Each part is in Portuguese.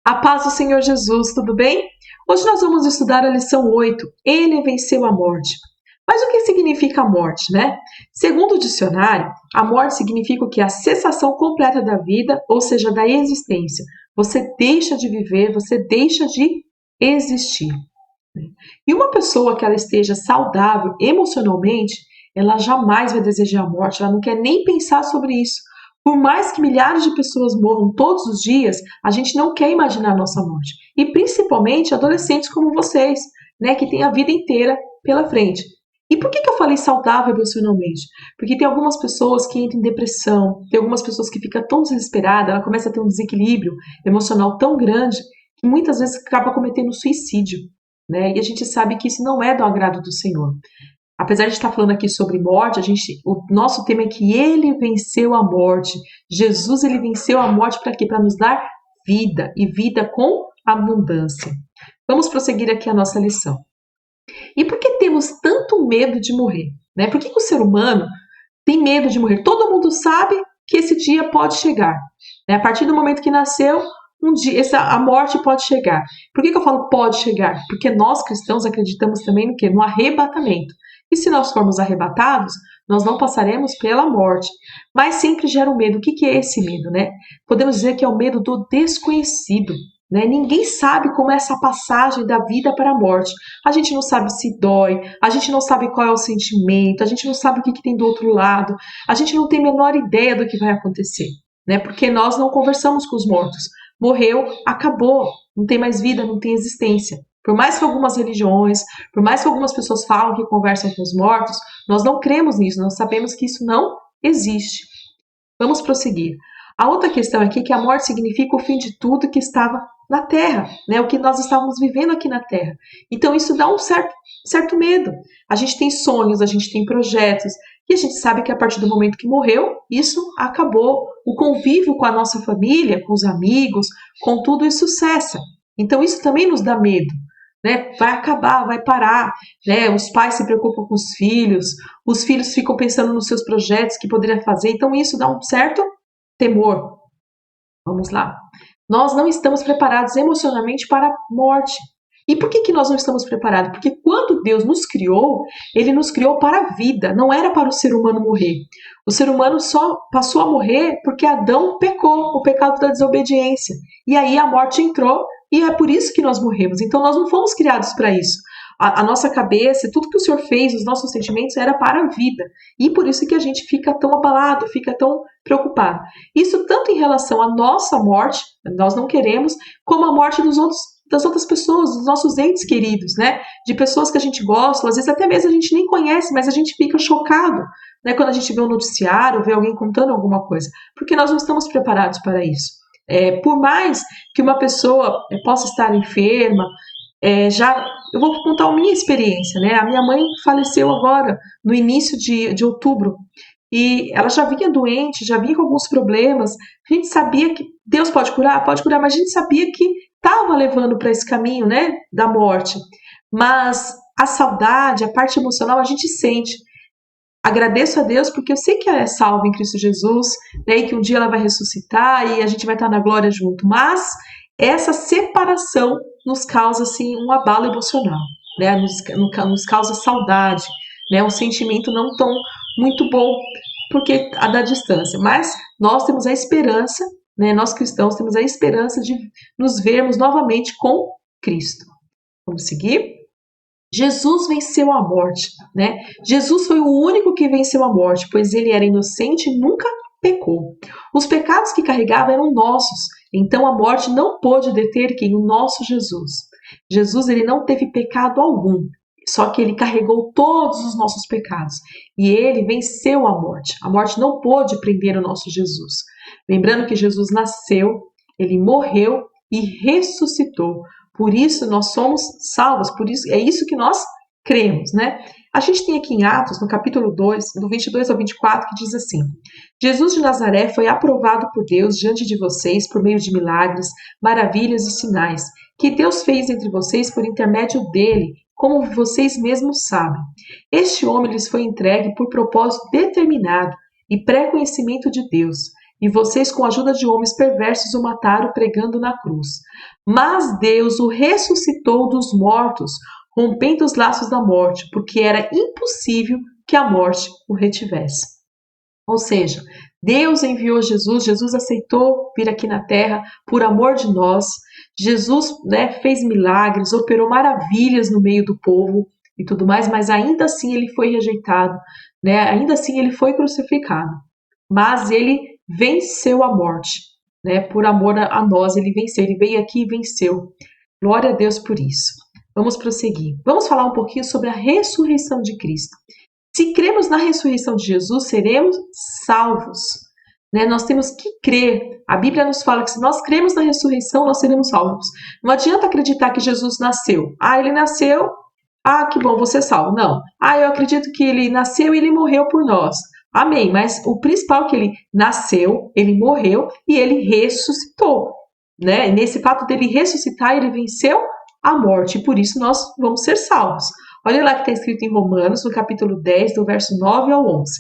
A paz do Senhor Jesus, tudo bem? Hoje nós vamos estudar a lição 8. Ele venceu a morte. Mas o que significa a morte, né? Segundo o dicionário, a morte significa o que? A cessação completa da vida, ou seja, da existência. Você deixa de viver, você deixa de existir. E uma pessoa que ela esteja saudável emocionalmente, ela jamais vai desejar a morte, ela não quer nem pensar sobre isso. Por mais que milhares de pessoas morram todos os dias, a gente não quer imaginar a nossa morte. E principalmente adolescentes como vocês, né, que têm a vida inteira pela frente. E por que eu falei saudável emocionalmente? Porque tem algumas pessoas que entram em depressão, tem algumas pessoas que ficam tão desesperadas, ela começa a ter um desequilíbrio emocional tão grande, que muitas vezes acaba cometendo suicídio, né? E a gente sabe que isso não é do agrado do Senhor. Apesar de estar falando aqui sobre morte, o nosso tema é que ele venceu a morte. Jesus, ele venceu a morte para quê? Para nos dar vida, e vida com abundância. Vamos prosseguir aqui a nossa lição. E por que temos tanto medo de morrer? Né? Por que o ser humano tem medo de morrer? Todo mundo sabe que esse dia pode chegar. Né? A partir do momento que nasceu, um dia a morte pode chegar. Por que eu falo pode chegar? Porque nós cristãos acreditamos também no quê? No arrebatamento. E se nós formos arrebatados, nós não passaremos pela morte. Mas sempre gera um medo. O que é esse medo, né? Podemos dizer que é o medo do desconhecido. Né? Ninguém sabe como é essa passagem da vida para a morte. A gente não sabe se dói, a gente não sabe qual é o sentimento, a gente não sabe o que tem do outro lado, a gente não tem a menor ideia do que vai acontecer. Né? Porque nós não conversamos com os mortos. Morreu, acabou, não tem mais vida, não tem existência. Por mais que algumas religiões, por mais que algumas pessoas falam que conversam com os mortos, nós não cremos nisso, nós sabemos que isso não existe. Vamos prosseguir. A outra questão aqui é que a morte significa o fim de tudo que estava na Terra, né? O que nós estávamos vivendo aqui na Terra. Então isso dá um certo medo. A gente tem sonhos, a gente tem projetos, e a gente sabe que a partir do momento que morreu, isso acabou. O convívio com a nossa família, com os amigos, com tudo isso cessa. Então isso também nos dá medo. Né? Vai acabar, vai parar, né? Os pais se preocupam com os filhos ficam pensando nos seus projetos que poderia fazer, então isso dá um certo temor. Vamos lá. Nós não estamos preparados emocionalmente para a morte. E por que nós não estamos preparados? Porque quando Deus nos criou, Ele nos criou para a vida, não era para o ser humano morrer. O ser humano só passou a morrer porque Adão pecou, o pecado da desobediência. E aí a morte entrou e é por isso que nós morremos. Então nós não fomos criados para isso. A nossa cabeça, tudo que o Senhor fez, os nossos sentimentos era para a vida. E por isso que a gente fica tão abalado, fica tão preocupado. Isso tanto em relação à nossa morte, nós não queremos, como a morte das outras pessoas, dos nossos entes queridos, né? De pessoas que a gente gosta, às vezes até mesmo a gente nem conhece, mas a gente fica chocado, né? Quando a gente vê um noticiário, vê alguém contando alguma coisa, porque nós não estamos preparados para isso. Por mais que uma pessoa possa estar enferma, eu vou contar a minha experiência, né? A minha mãe faleceu agora, no início de outubro, e ela já vinha doente, já vinha com alguns problemas. A gente sabia que Deus pode curar, mas a gente sabia que estava levando para esse caminho, né, da morte. Mas a saudade, a parte emocional, a gente sente. Agradeço a Deus porque eu sei que ela é salva em Cristo Jesus, né, e que um dia ela vai ressuscitar e a gente vai estar na glória junto. Mas essa separação nos causa assim um abalo emocional, né? Nos causa saudade, né? Um sentimento não tão muito bom porque a da distância. Mas nós temos a esperança, né? Nós cristãos temos a esperança de nos vermos novamente com Cristo. Vamos seguir? Jesus venceu a morte, né? Jesus foi o único que venceu a morte, pois ele era inocente e nunca pecou. Os pecados que carregava eram nossos, então a morte não pôde deter quem? O nosso Jesus. Jesus, ele não teve pecado algum, só que ele carregou todos os nossos pecados e ele venceu a morte. A morte não pôde prender o nosso Jesus. Lembrando que Jesus nasceu, ele morreu e ressuscitou. Por isso nós somos salvos, por isso é isso que nós cremos, né? A gente tem aqui em Atos, no capítulo 2, do 22 ao 24, que diz assim: Jesus de Nazaré foi aprovado por Deus diante de vocês por meio de milagres, maravilhas e sinais, que Deus fez entre vocês por intermédio dele, como vocês mesmos sabem. Este homem lhes foi entregue por propósito determinado e pré-conhecimento de Deus. e vocês, com a ajuda de homens perversos, o mataram pregando na cruz. Mas Deus o ressuscitou dos mortos, rompendo os laços da morte, porque era impossível que a morte o retivesse. Ou seja, Deus enviou Jesus, Jesus aceitou vir aqui na terra por amor de nós. Jesus, fez milagres, operou maravilhas no meio do povo e tudo mais, mas ainda assim ele foi rejeitado, ainda assim ele foi crucificado. Mas ele venceu a morte, por amor a nós, ele venceu, ele veio aqui e venceu. Glória a Deus por isso. Vamos prosseguir. Vamos falar um pouquinho sobre a ressurreição de Cristo. Se cremos na ressurreição de Jesus, seremos salvos. Nós temos que crer. A Bíblia nos fala que se nós cremos na ressurreição, nós seremos salvos. Não adianta acreditar que Jesus nasceu. Ele nasceu, que bom, você é salvo. Não. Eu acredito que ele nasceu e ele morreu por nós. Amém. Mas o principal é que ele nasceu, ele morreu e ele ressuscitou. Nesse fato dele ressuscitar, ele venceu a morte. E por isso nós vamos ser salvos. Olha lá que está escrito em Romanos, no capítulo 10, do verso 9 ao 11.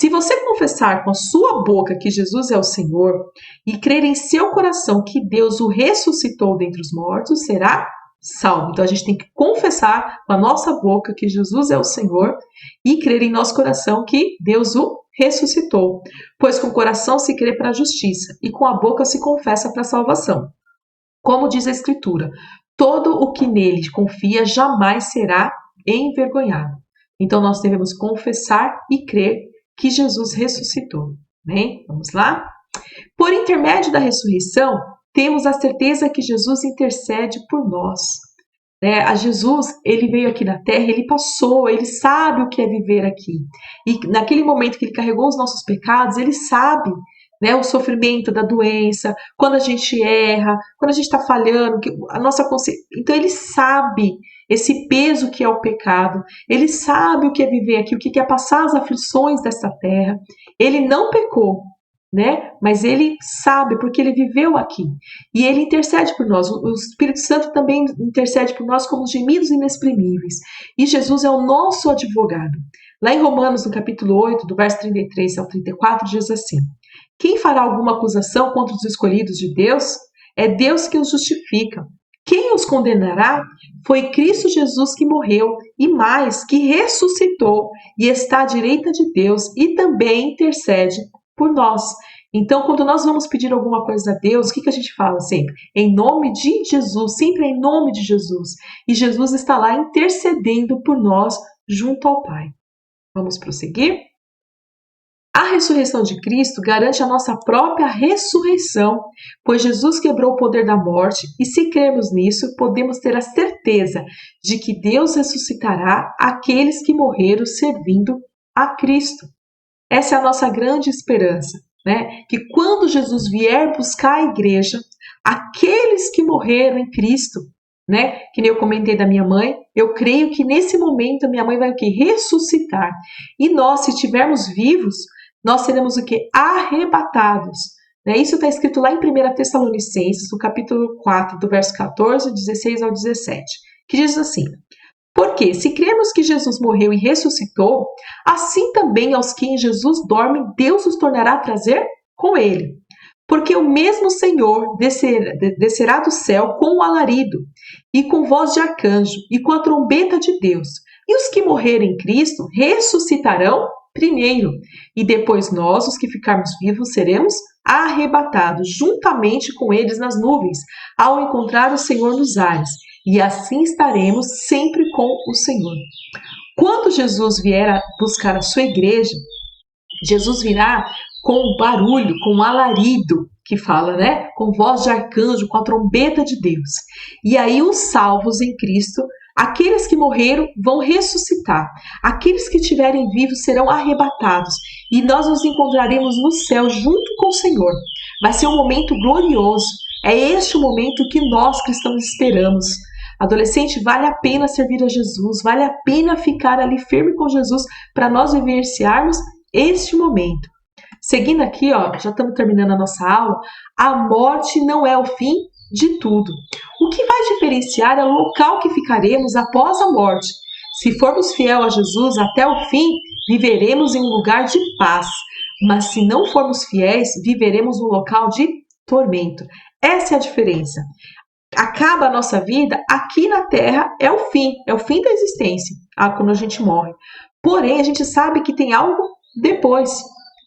Se você confessar com a sua boca que Jesus é o Senhor e crer em seu coração que Deus o ressuscitou dentre os mortos, será salvo. Então a gente tem que confessar com a nossa boca que Jesus é o Senhor e crer em nosso coração que Deus o ressuscitou. Pois com o coração se crê para a justiça e com a boca se confessa para a salvação. Como diz a Escritura, todo o que nele confia jamais será envergonhado. Então nós devemos confessar e crer que Jesus ressuscitou. Bem, vamos lá? Por intermédio da ressurreição, temos a certeza que Jesus intercede por nós. A Jesus, ele veio aqui na terra, ele passou, ele sabe o que é viver aqui. E naquele momento que ele carregou os nossos pecados, ele sabe o sofrimento da doença, quando a gente erra, quando a gente está falhando, a nossa consciência. Então ele sabe esse peso que é o pecado, ele sabe o que é viver aqui, o que é passar as aflições dessa terra. Ele não pecou, mas ele sabe porque ele viveu aqui. E ele intercede por nós. O Espírito Santo também intercede por nós como gemidos inexprimíveis. E Jesus é o nosso advogado. Lá em Romanos, no capítulo 8, do verso 33 ao 34, diz assim: quem fará alguma acusação contra os escolhidos de Deus? É Deus que os justifica. Quem os condenará? Foi Cristo Jesus que morreu e mais, que ressuscitou e está à direita de Deus e também intercede por nós. Então, quando nós vamos pedir alguma coisa a Deus, o que a gente fala sempre? Em nome de Jesus, sempre em nome de Jesus. E Jesus está lá intercedendo por nós junto ao Pai. Vamos prosseguir? A ressurreição de Cristo garante a nossa própria ressurreição, pois Jesus quebrou o poder da morte e, se crermos nisso, podemos ter a certeza de que Deus ressuscitará aqueles que morreram servindo a Cristo. Essa é a nossa grande esperança, que quando Jesus vier buscar a igreja, aqueles que morreram em Cristo, que nem eu comentei da minha mãe, eu creio que nesse momento a minha mãe vai o quê? Ressuscitar. E nós, se estivermos vivos, nós seremos o quê? Arrebatados. Isso está escrito lá em 1 Tessalonicenses, no capítulo 4, do verso 14, 16 ao 17, que diz assim: porque se cremos que Jesus morreu e ressuscitou, assim também aos que em Jesus dormem, Deus os tornará a trazer com ele. Porque o mesmo Senhor descerá do céu com o alarido, e com voz de arcanjo, e com a trombeta de Deus. E os que morrerem em Cristo ressuscitarão primeiro, e depois nós, os que ficarmos vivos, seremos arrebatados juntamente com eles nas nuvens, ao encontrar o Senhor nos ares, e assim estaremos sempre com o Senhor. Quando Jesus vier a buscar a sua igreja, Jesus virá com barulho, com alarido, que fala, com voz de arcanjo, com a trombeta de Deus. E aí os salvos em Cristo, aqueles que morreram vão ressuscitar. Aqueles que estiverem vivos serão arrebatados. E nós nos encontraremos no céu junto com o Senhor. Vai ser um momento glorioso. É este o momento que nós cristãos esperamos. Adolescente, vale a pena servir a Jesus. Vale a pena ficar ali firme com Jesus para nós vivenciarmos este momento. Seguindo aqui, já estamos terminando a nossa aula. A morte não é o fim de tudo. O que vai diferenciar é o local que ficaremos após a morte. Se formos fiel a Jesus até o fim, viveremos em um lugar de paz. mas se não formos fiéis, viveremos num local de tormento. Essa é a diferença. Acaba a nossa vida aqui na Terra, é o fim da existência, quando a gente morre. Porém, a gente sabe que tem algo depois,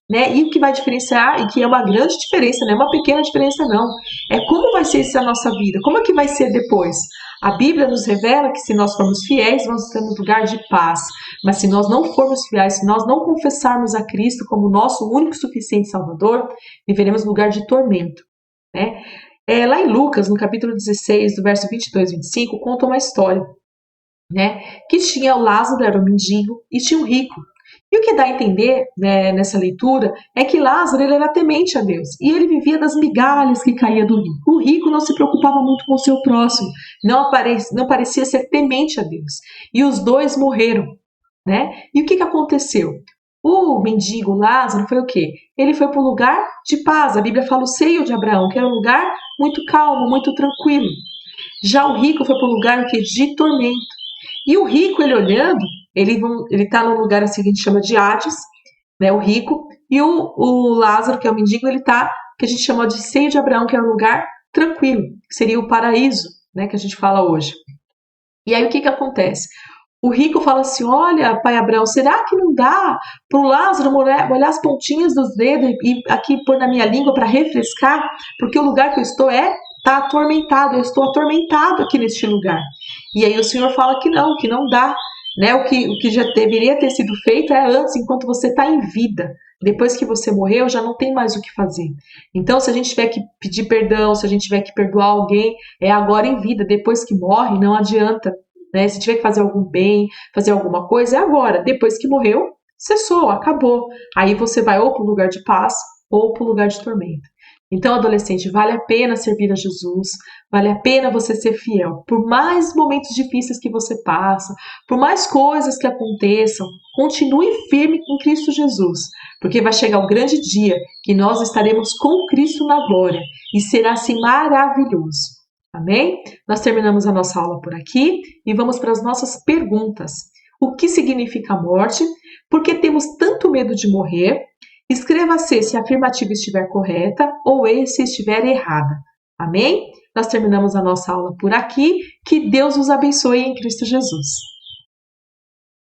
né? E o que vai diferenciar, e que é uma grande diferença, não é uma pequena diferença não, é como vai ser essa nossa vida, como é que vai ser depois. A Bíblia nos revela que se nós formos fiéis, nós temos lugar de paz, mas se nós não formos fiéis, se nós não confessarmos a Cristo como nosso único e suficiente Salvador, viveremos lugar de tormento, né? Lá em Lucas, no capítulo 16, do verso 22 e 25, conta uma história, né? Que tinha o Lázaro, era um mendigo, e tinha um rico. E o que dá a entender, né, nessa leitura é que Lázaro ele era temente a Deus e ele vivia das migalhas que caía do rico. O rico não se preocupava muito com o seu próximo, não parecia ser temente a Deus. E os dois morreram, né? E o que aconteceu? O mendigo Lázaro foi o quê? Ele foi para um lugar de paz. A Bíblia fala o seio de Abraão, que era um lugar muito calmo, muito tranquilo. Já o rico foi para um lugar que de tormento. E o rico, ele olhando, ele está num lugar assim que a gente chama de Hades, né, o rico, e o Lázaro, que é o mendigo, ele está, que a gente chama de seio de Abraão, que é um lugar tranquilo, que seria o paraíso, né, que a gente fala hoje. E aí o que acontece? O rico fala assim, olha, pai Abraão, será que não dá para o Lázaro molhar as pontinhas dos dedos e aqui pôr na minha língua para refrescar? Porque o lugar que eu estou está atormentado, eu estou atormentado aqui neste lugar. E aí o Senhor fala que não dá, né? O que já deveria ter sido feito é antes, enquanto você está em vida. Depois que você morreu, já não tem mais o que fazer. Então, se a gente tiver que pedir perdão, se a gente tiver que perdoar alguém, é agora em vida. Depois que morre, não adianta. Né? Se tiver que fazer algum bem, fazer alguma coisa, é agora. Depois que morreu, cessou, acabou. Aí você vai ou para o lugar de paz ou para o lugar de tormento. Então, adolescente, vale a pena servir a Jesus, vale a pena você ser fiel. Por mais momentos difíceis que você passa, por mais coisas que aconteçam, continue firme em Cristo Jesus, porque vai chegar o grande dia que nós estaremos com Cristo na glória e será assim maravilhoso. Amém? Nós terminamos a nossa aula por aqui e vamos para as nossas perguntas. O que significa a morte? Por que temos tanto medo de morrer? Escreva C se a afirmativa estiver correta ou E se estiver errada. Amém? Nós terminamos a nossa aula por aqui. Que Deus os abençoe em Cristo Jesus.